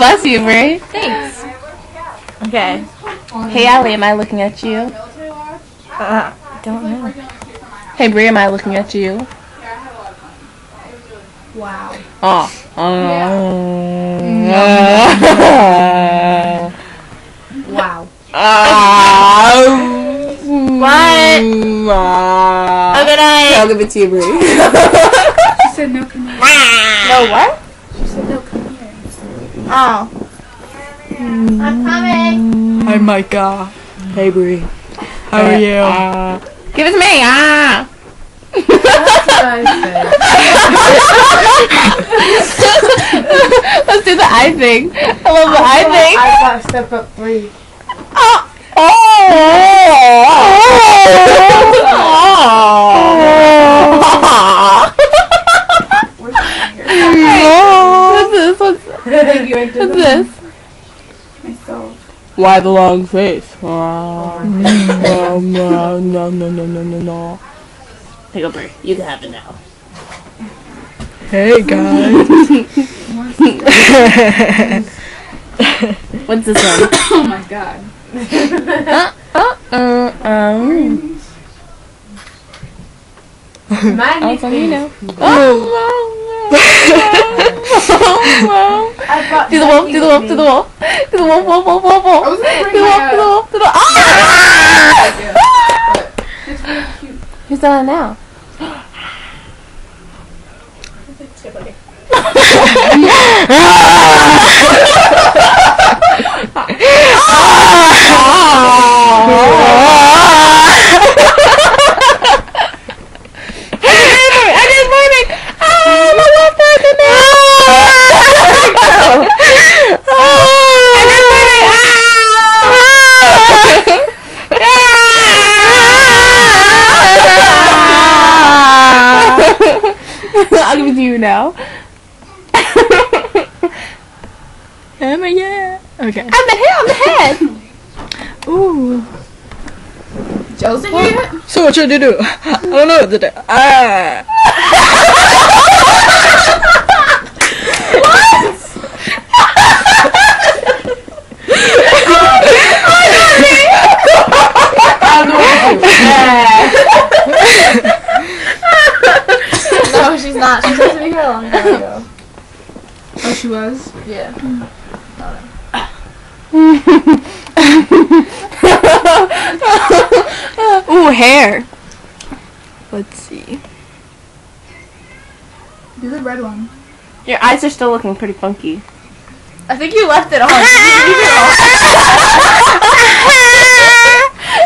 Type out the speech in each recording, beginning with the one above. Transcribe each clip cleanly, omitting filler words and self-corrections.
bless you, Brie. Thanks. Okay. Hey, Allie, am I looking at you? Don't know. Hey, Brie, am I looking at you? Wow. Oh. Wow. What? Good night. I'll give it to you, Brie. She said no, come here. No, what? She said no, come here. Oh. I'm coming. Hi, Micah. Hey, Brie. How are you? Give it to me. That's what I said. Let's do the eye thing. I love the eye thing. I got step up 3. What's this? What's this? Myself. Why the long face? No. Take a break. You can have it now. Hey, guys. What's this one? Oh my god. I'll tell you now. Do the wolf, do the wolf, do the wolf. Do the wolf, wolf, wolf, wolf, wolf. I was gonna Do bring the wolf, my, do the wolf, do the wolf. It's really cute. Who's done it now? I'll give it to you now. Yeah. Okay. I'm the head. Ooh. Joe's in here yet? So what should I do? I don't know what to do. No, she's not. She's supposed to be here a long time ago. Oh, she was? Yeah. Ooh, hair. Let's see. Do the red one. Your eyes are still looking pretty funky. I think you left it on. I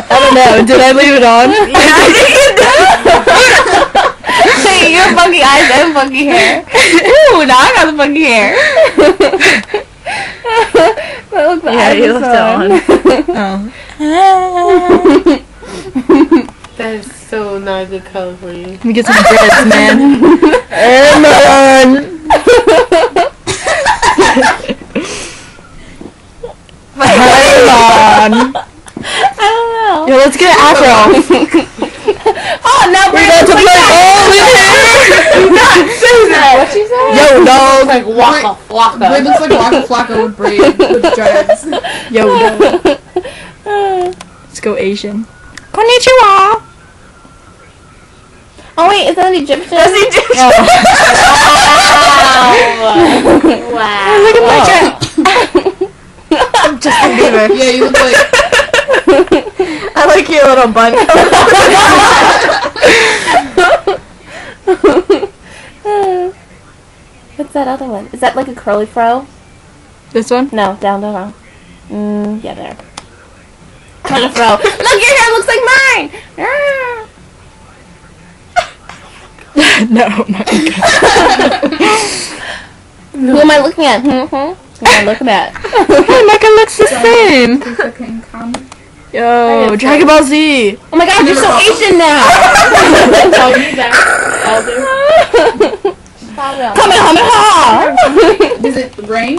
don't know. Did I leave it on? Hey, you have funky eyes and funky hair. Ooh, now I got the funky hair. Look, the eyes you are left it on. Oh. That is so not a good color for you. Let me get some dreads, man. Amen. Hold on. I don't know. Yo, let's get an afro. Oh, now We're about to play ball in here. What she said? Yo, dog. Like Waka Flocka. It looks like Waka Flocka with braids, with dreads. Yo, dog. Let's go Asian. Konnichiwa. Oh wait, is that an Egyptian? That's Egyptian. Wow. Look at my cat. I'm Justin Bieber. Yeah, you look like... I like your little bun. What's that other one? Is that like a curly fro? This one? No, down. Yeah, there. Curly fro. Look, your hair looks like mine. No, my God. Who am I looking at? Who am I looking at? Hey, Micah looks the same. Lisa can come. Yo, Dragon Ball Z. Oh my God, you're so Asian now. Tell me that. Kamehameha. Does it rain?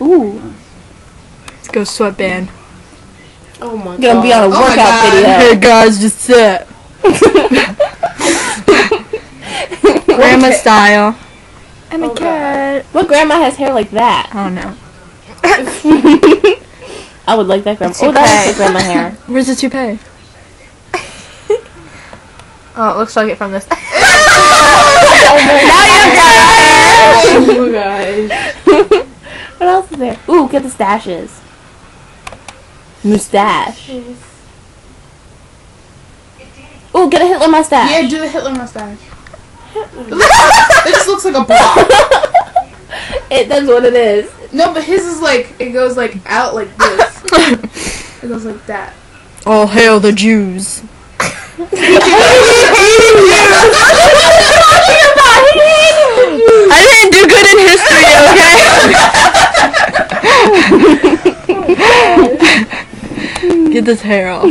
Ooh, Let's go sweatband. Oh my god. gonna be on a my workout God. video. Hey guys, just sit. Grandma style. I'm a cat. What grandma has hair like that? Oh no. I would like that grandma. Oh, that is the grandma hair. Where's the toupee? Oh, it looks like it from this. Now Oh guys. What else is there? Ooh, get the stashes. Mustache. Ooh, get a Hitler mustache. Yeah, do the Hitler mustache. It just looks like a block. That's what it is. No, but his is like, it goes like out like this. It goes like that. All hail the Jews. I didn't do good in history, okay? Get this hair off.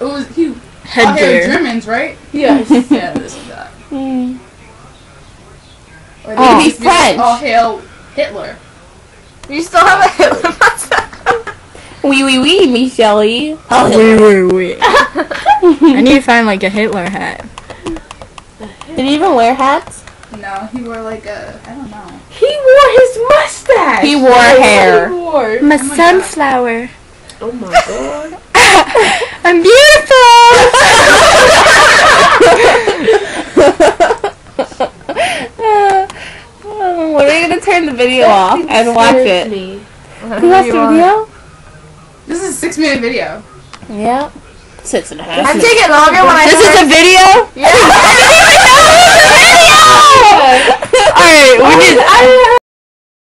It was he. Headgear. Germans, right? Yes. Yeah, this is that. Mm. Or Oh, they he's used to be like, French. All hail Hitler. You still have a Hitler mustache. Oui, oui, oui, Michelle. Oh, Wait. I need to find like a Hitler hat. did he even wear hats? No, he wore like a, I don't know. He wore his mustache. He wore hair. He wore. My my sunflower. Oh my god. I'm beautiful. When are you gonna turn the video off and watch it? Me. You watched the video? This is a 6-minute video. Yeah. 6.5. I take it longer when I. This is a video? Yeah. Alright, we did.